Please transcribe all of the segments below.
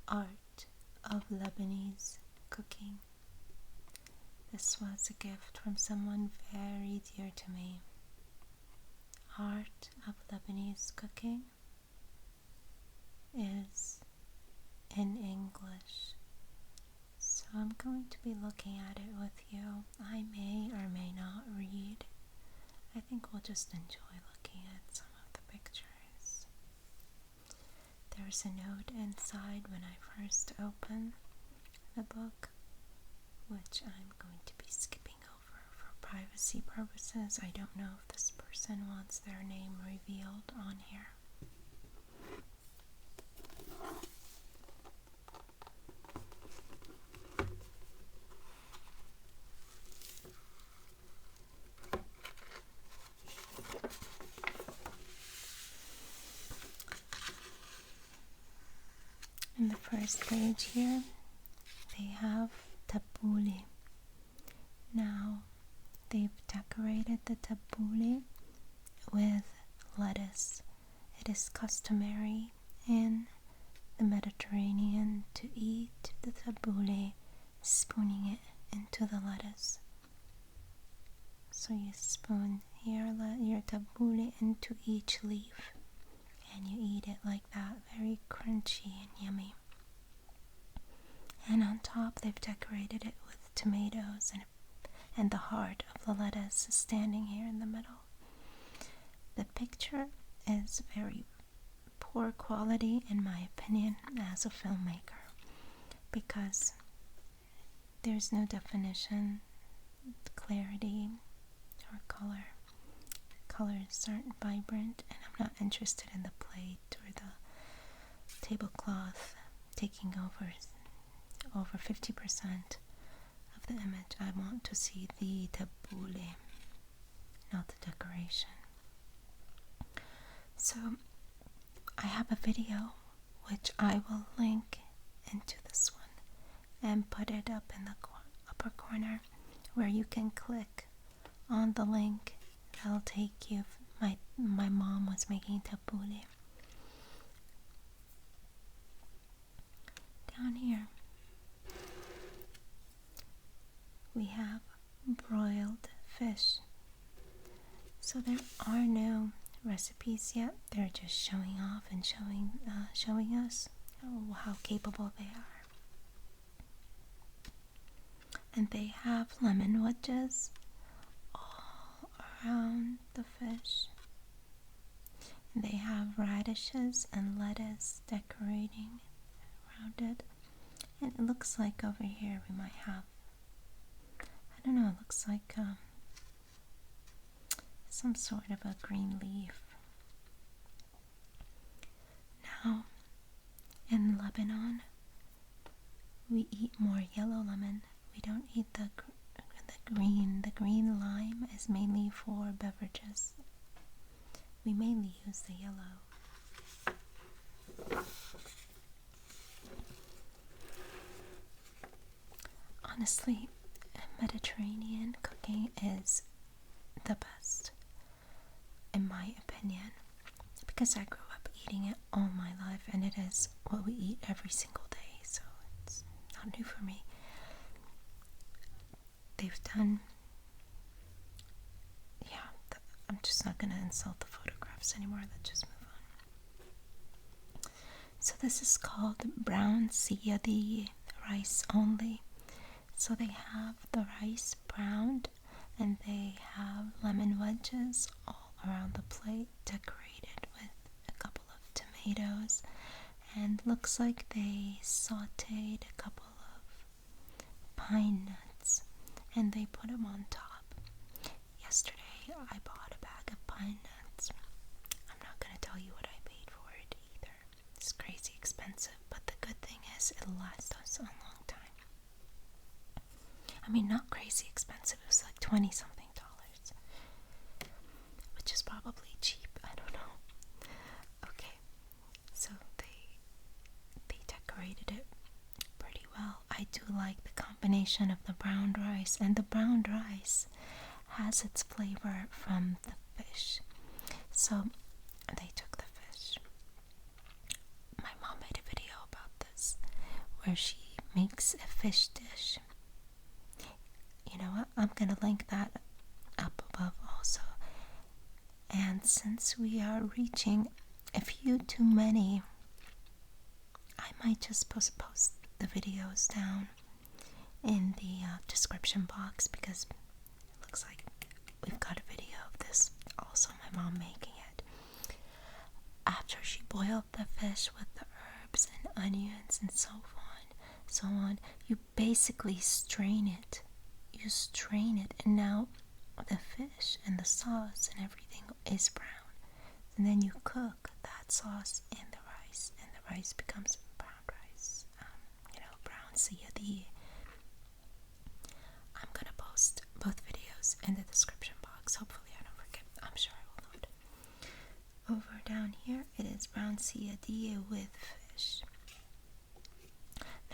Art of Lebanese Cooking. This was a gift from someone very dear to me. Art of Lebanese Cooking is in English, so I'm going to be looking at it with you. I may or may not read. I think we'll just enjoy looking at some of the pictures. There's a note inside when I first open the book, which I'm going to be skipping over for privacy purposes. I don't know if this person wants their name revealed on here. In the first page here, they have Tabbouleh. Now, they've decorated the Tabbouleh with lettuce. It is customary in the Mediterranean to eat the Tabbouleh spooning it into the lettuce. So you spoon your Tabbouleh into each leaf and you eat it like that, very crunchy and yummy. And on top they've decorated it with tomatoes and the heart of the lettuce standing here in the middle. The picture is very poor quality in my opinion as a filmmaker, because there's no definition, clarity, or color. Colors aren't vibrant, and I'm not interested in the plate or the tablecloth taking over 50% of the image. I want to see the Tabbouleh, not the decoration. So I have a video which I will link into this one and put it up in the upper corner, where you can click on the link. That'll take you. My mom was making Tabbouleh. Down here we have broiled fish. So there are no recipes yet. They're just showing off and showing us how capable they are. And they have lemon wedges all around the fish. And they have radishes and lettuce decorating around it. And it looks like over here we might have, I don't know, it looks like some sort of a green leaf. Now, in Lebanon, we eat more yellow lemon. We don't eat the green. The green lime is mainly for beverages. We mainly use the yellow. Honestly, Mediterranean cooking is the best, in my opinion, because I grew up eating it all my life, and it is what we eat every single day, so it's not new for me. They've done, I'm just not going to insult the photographs anymore. Let's just move on. So this is called brown siyadi, rice only. So they have the rice browned, and they have lemon wedges all around the plate, decorated with a couple of tomatoes, and looks like they sauteed a couple of pine nuts and they put them on top. Yesterday I bought a bag of pine nuts. I'm not going to tell you what I paid for it either. It's crazy expensive, but the good thing is it'll last us a long time. I mean, not crazy expensive, it was like $20 something, which is probably cheap, I don't know. Okay, so they decorated it pretty well. I do like the combination of the brown rice, and the brown rice has its flavor from the fish. So they took the fish. My mom made a video about this, where she makes a fish dish. You know what? I'm gonna link that up above also. And since we are reaching a few too many, I might just post the videos down in the description box, because it looks like we've got a video of this also, my mom making it. After she boiled the fish with the herbs and onions and so on, you basically strain it. You strain it, and now the fish and the sauce and everything is brown. And then you cook that sauce in the rice, and the rice becomes brown rice. Brown siyadi. I'm gonna post both videos in the description box. Hopefully I don't forget. I'm sure I will not. Over down here, it is brown siyadi with fish.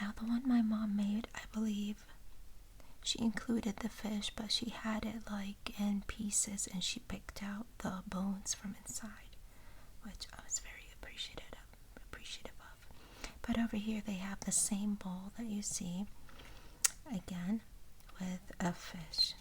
Now the one my mom made, I believe she included the fish, but she had it like in pieces, and she picked out the bones from inside, which I was very appreciative of. But over here they have the same bowl that you see, again, with a fish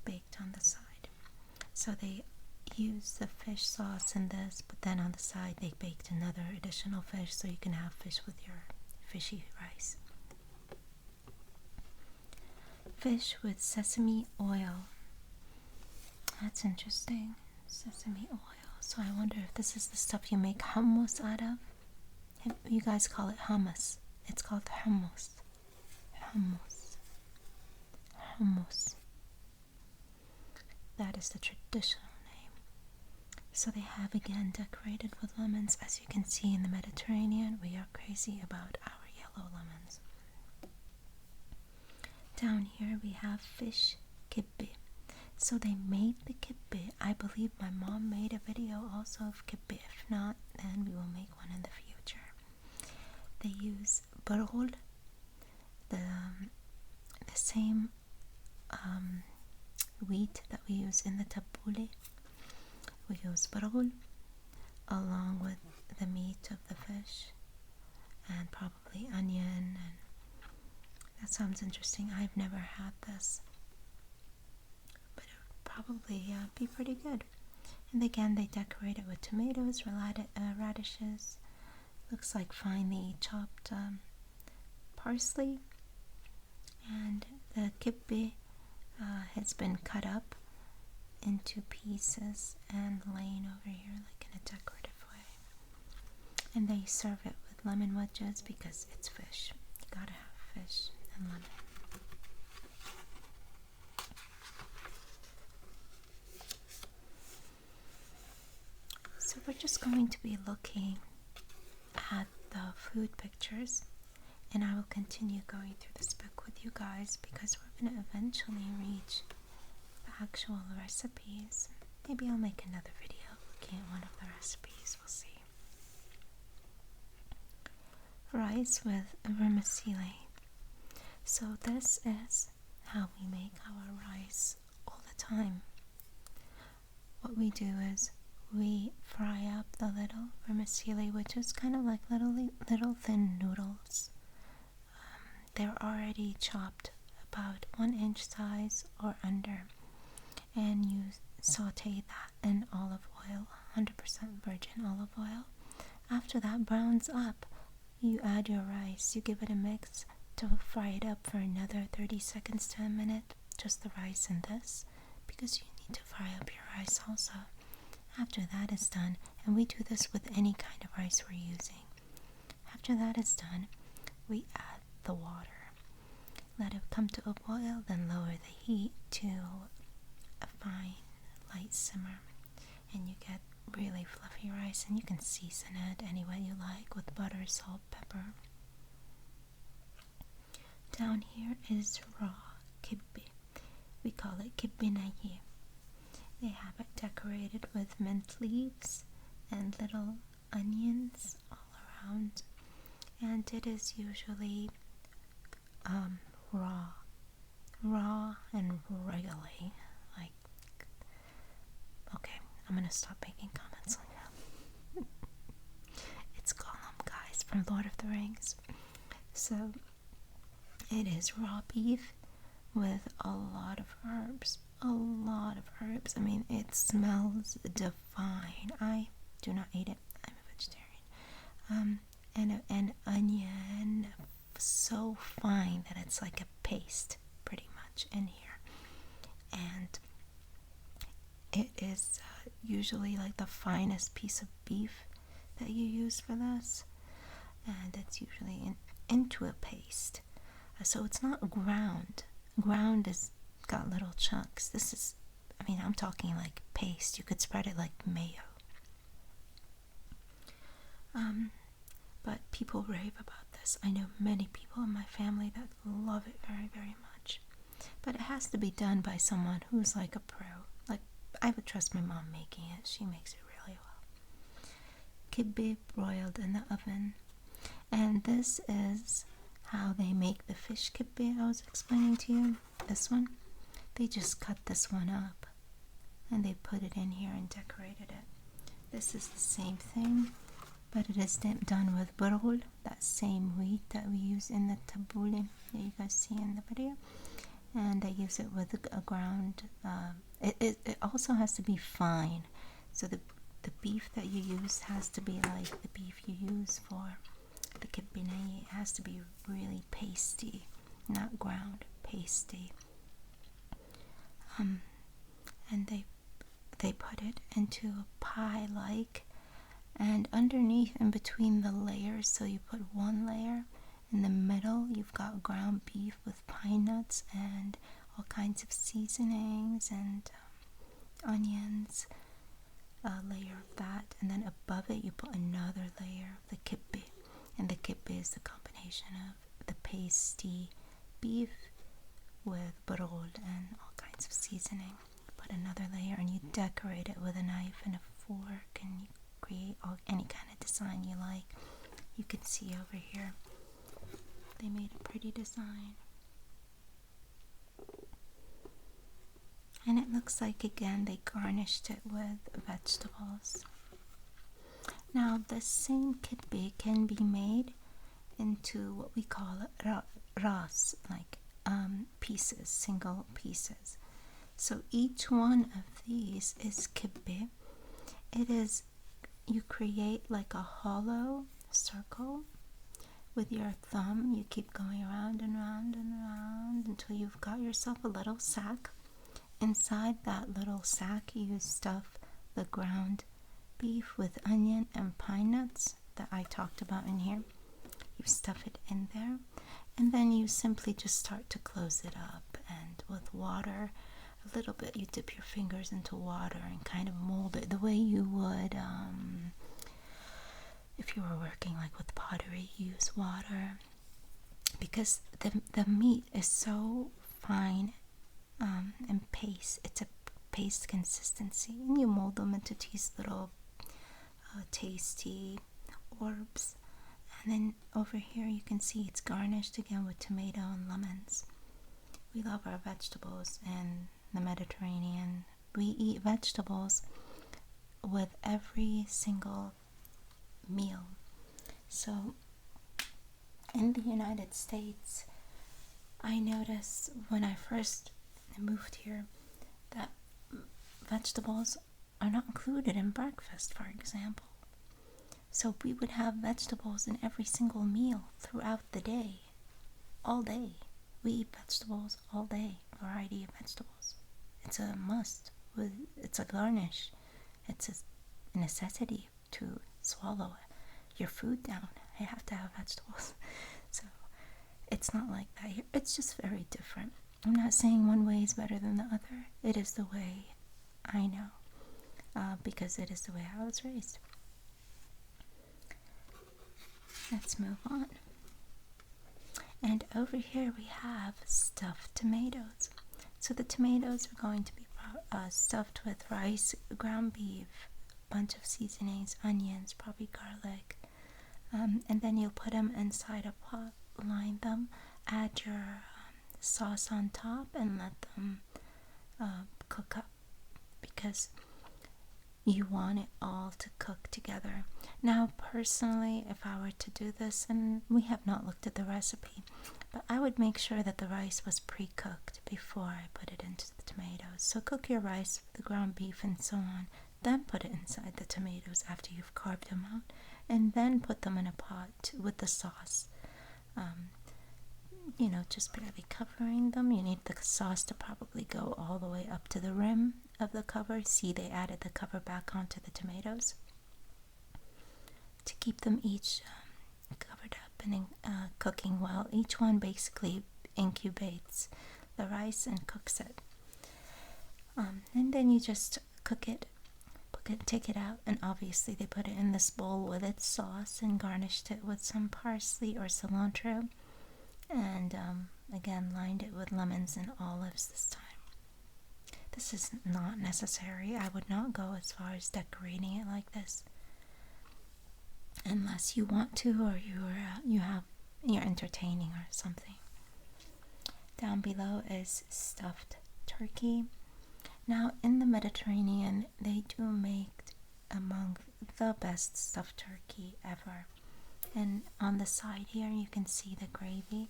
baked on the side. So they use the fish sauce in this, but then on the side they baked another additional fish, so you can have fish with your fishy rice. Fish with sesame oil. That's interesting. Sesame oil. So I wonder if this is the stuff you make hummus out of. You guys call it hummus. It's called hummus. Hummus. That is the traditional name. So they have again decorated with lemons. As you can see, in the Mediterranean, we are crazy about our yellow lemons. Down here we have fish kibbeh. So they made the kibbeh. I believe my mom made a video also of kibbeh. If not, then we will make one in the future. They use burghul, the same wheat that we use in the tabbouleh. We use burghul along with the meat of the fish, and probably onion, and that sounds interesting. I've never had this, but it would probably be pretty good. And again, they decorate it with tomatoes, radishes, looks like finely chopped parsley, and the kibbeh has been cut up into pieces and laying over here like in a decorative way. And they serve it with lemon wedges because it's fish. You gotta have fish and lemon. So we're just going to be looking at the food pictures, and I will continue going through this book with you guys because we're going to eventually reach the actual recipes. Maybe I'll make another video looking at one of the recipes, we'll see. Rice with vermicelli. So this is how we make our rice all the time. What we do is we fry up the little vermicelli, which is kind of like little thin noodles. They're already chopped about 1 inch size or under, and you saute that in olive oil, 100% virgin olive oil. After that browns up, you add your rice. You give it a mix to fry it up for another 30 seconds to a minute, just the rice and this, because you need to fry up your rice also. After that is done, and we do this with any kind of rice we're using. After that is done, we add the water. Let it come to a boil, then lower the heat to a fine, light simmer, and you get really fluffy rice, and you can season it any way you like with butter, salt, pepper. Down here is raw kibbeh. We call it kibbeh nayi. They have it decorated with mint leaves and little onions all around, and it is usually raw and wriggly. Like, okay, I'm gonna stop making comments like that. It's Gollum, guys, from Lord of the Rings. So it is raw beef with a lot of herbs. A lot of herbs. I mean, it smells divine. I do not eat it. I'm a vegetarian. And an onion so fine that it's like a paste, pretty much, in here. And it is usually like the finest piece of beef that you use for this, and it's usually into a paste. So it's not ground. Ground is got little chunks. This is, I mean, I'm talking like paste. You could spread it like mayo. But people rave about this. I know many people in my family that love it very, very much. But it has to be done by someone who's like a pro. Like, I would trust my mom making it. She makes it really well. Kibbeh broiled in the oven. And this is how they make the fish kibbeh I was explaining to you. This one. They just cut this one up. And they put it in here and decorated it. This is the same thing, but it is done with burghul, that same wheat that we use in the tabbouleh that you guys see in the video. And they use it with a ground. It also has to be fine. So the beef that you use has to be like the beef you use for the kibbeh. It has to be really pasty, not ground, pasty. And they put it into a pie-like, and underneath in between the layers, so you put one layer in the middle, you've got ground beef with pine nuts and all kinds of seasonings and onions, a layer of that, and then above it you put another layer of the kibbeh, and the kibbeh is the combination of the pasty beef with burghul and all kinds of seasoning. Put another layer and you decorate it with a knife and a fork, and you create any kind of design you like. You can see over here they made a pretty design, and it looks like again they garnished it with vegetables. Now the same kibbeh can be made into what we call ras, like pieces, single pieces. So each one of these is kibbeh. It is, you create like a hollow circle with your thumb. You keep going around and around and around until you've got yourself a little sack. Inside that little sack you stuff the ground beef with onion and pine nuts that I talked about in here. You stuff it in there, and then you simply just start to close it up, and with water, a little bit, you dip your fingers into water and kind of mold it the way you would if you were working like with pottery. Use water because the meat is so fine and paste. It's a paste consistency, and you mold them into these little tasty orbs. And then over here you can see it's garnished again with tomato and lemons. We love our vegetables in the Mediterranean. We eat vegetables with every single meal. So in the United States, I noticed when I first moved here that vegetables are not included in breakfast, for example. So we would have vegetables in every single meal throughout the day, all day. We eat vegetables all day, variety of vegetables. It's a must. It's a garnish. It's a necessity to swallow your food down. You have to have vegetables. So it's not like that here. It's just very different. I'm not saying one way is better than the other. It is the way I know, because it is the way I was raised. Let's move on. And over here we have stuffed tomatoes. So the tomatoes are going to be stuffed with rice, ground beef, a bunch of seasonings, onions, probably garlic, and then you'll put them inside a pot, line them, add your sauce on top, and let them cook up, because you want it all to cook together. Now, personally, if I were to do this, and we have not looked at the recipe, but I would make sure that the rice was pre-cooked before I put it into the tomatoes. So cook your rice, the ground beef, and so on. Then put it inside the tomatoes after you've carved them out, and then put them in a pot with the sauce. Just barely covering them. You need the sauce to probably go all the way up to the rim of the cover. See, they added the cover back onto the tomatoes to keep them each covered up and cooking well. Each one basically incubates the rice and cooks it. And then you just cook it, take it out, and obviously they put it in this bowl with its sauce and garnished it with some parsley or cilantro, and again lined it with lemons and olives this time. This is not necessary. I would not go as far as decorating it like this unless you want to, or you're entertaining or something. Down below is stuffed turkey. Now, in the Mediterranean, they do make among the best stuffed turkey ever. And on the side here, you can see the gravy.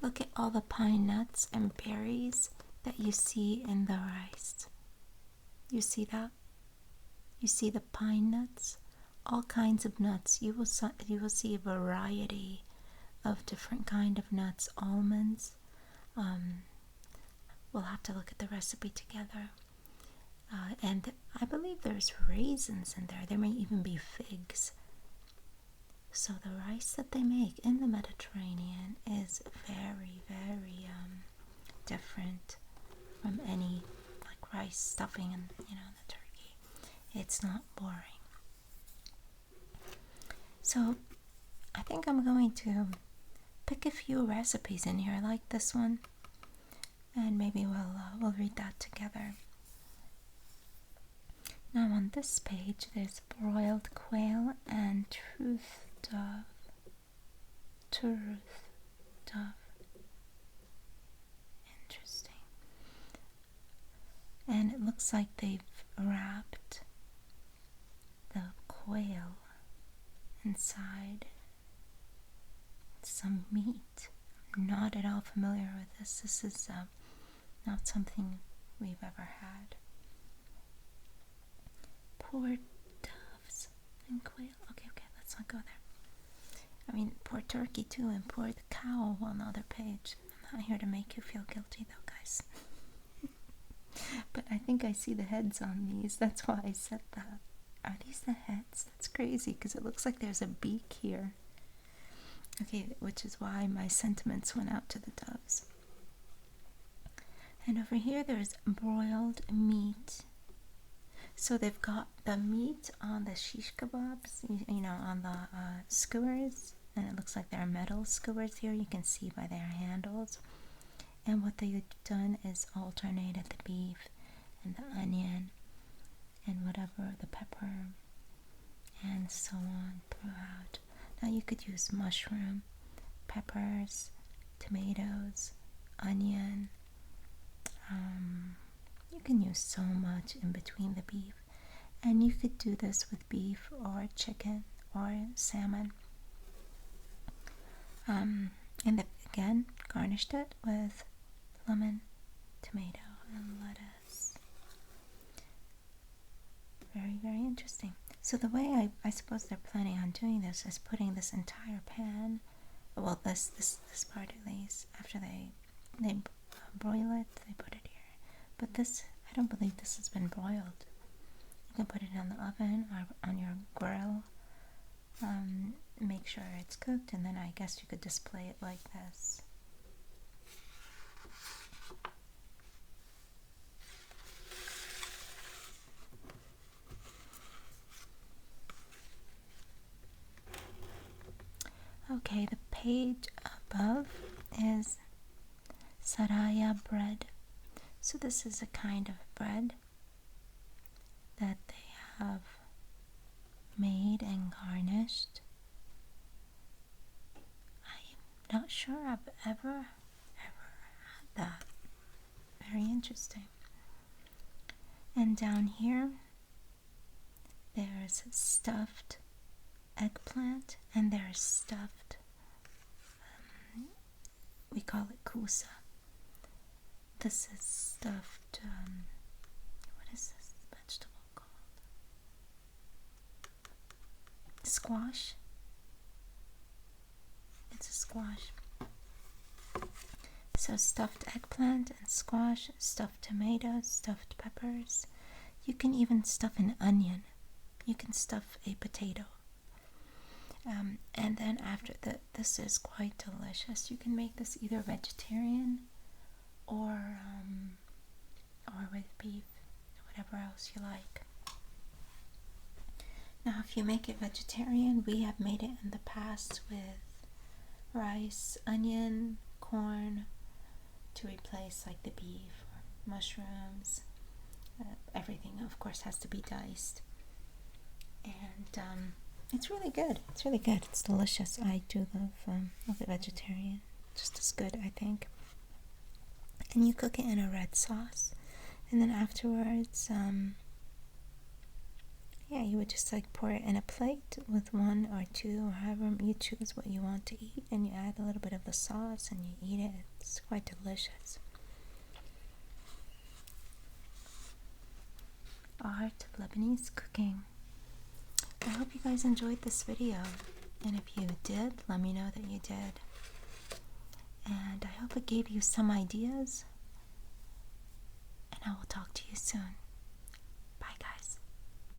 Look at all the pine nuts and berries that you see in the rice. You see that? You see the pine nuts? All kinds of nuts. You will see a variety of different kind of nuts, almonds. We'll have to look at the recipe together. And I believe there's raisins in there. There may even be figs. So the rice that they make in the Mediterranean is very, very different from any like rice stuffing and the turkey. It's not boring. So I think I'm going to pick a few recipes in here like this one, and maybe we'll read that together. Now on this page there's broiled quail and truth dove. Interesting. And it looks like they've wrapped the quail inside some meat. I'm not at all familiar with this. This is not something we've ever had. Poor doves and quail. Okay, let's not go there. I mean, poor turkey too, and poor the cow on the other page. I'm not here to make you feel guilty though, guys. But I think I see the heads on these. That's why I said that. Are these the heads? That's crazy, because it looks like there's a beak here. Okay, which is why my sentiments went out to the doves. And over here there's broiled meat. So they've got the meat on the shish kebabs, on the skewers, and it looks like they're metal skewers here. You can see by their handles. And what they've done is alternated the beef and the onion and whatever, the pepper and so on throughout. Now you could use mushroom, peppers, tomatoes, onion. You can use so much in between the beef, and you could do this with beef or chicken or salmon. And again, garnished it with lemon, tomato, and lettuce. Very, very interesting. So the way I suppose they're planning on doing this is putting this entire pan, well, this part at least, after they broil it, they put it here. But this, I don't believe this has been broiled. You can put it on the oven or on your grill. Make sure it's cooked, and then I guess you could display it like this. Okay, the page above is saraya bread. So this is a kind of bread that they have made and garnished. I'm not sure I've ever had that. Very interesting. And down here, there's stuffed eggplant, and there's stuffed, we call it kusa. This is stuffed, what is this vegetable called? Squash. It's a squash. So stuffed eggplant and squash, stuffed tomatoes, stuffed peppers. You can even stuff an onion. You can stuff a potato. And then after that, this is quite delicious. You can make this either vegetarian or with beef, whatever else you like. Now, if you make it vegetarian, we have made it in the past with rice, onion, corn to replace like the beef or mushrooms. Everything, of course, has to be diced. And it's really good. It's really good. It's delicious. I do love it vegetarian. Just as good, I think. And you cook it in a red sauce. And then afterwards, you would just like pour it in a plate with one or two, or however you choose what you want to eat. And you add a little bit of the sauce and you eat it. It's quite delicious. Art of Lebanese cooking. I hope you guys enjoyed this video, and if you did, let me know that you did. And I hope it gave you some ideas, and I will talk to you soon.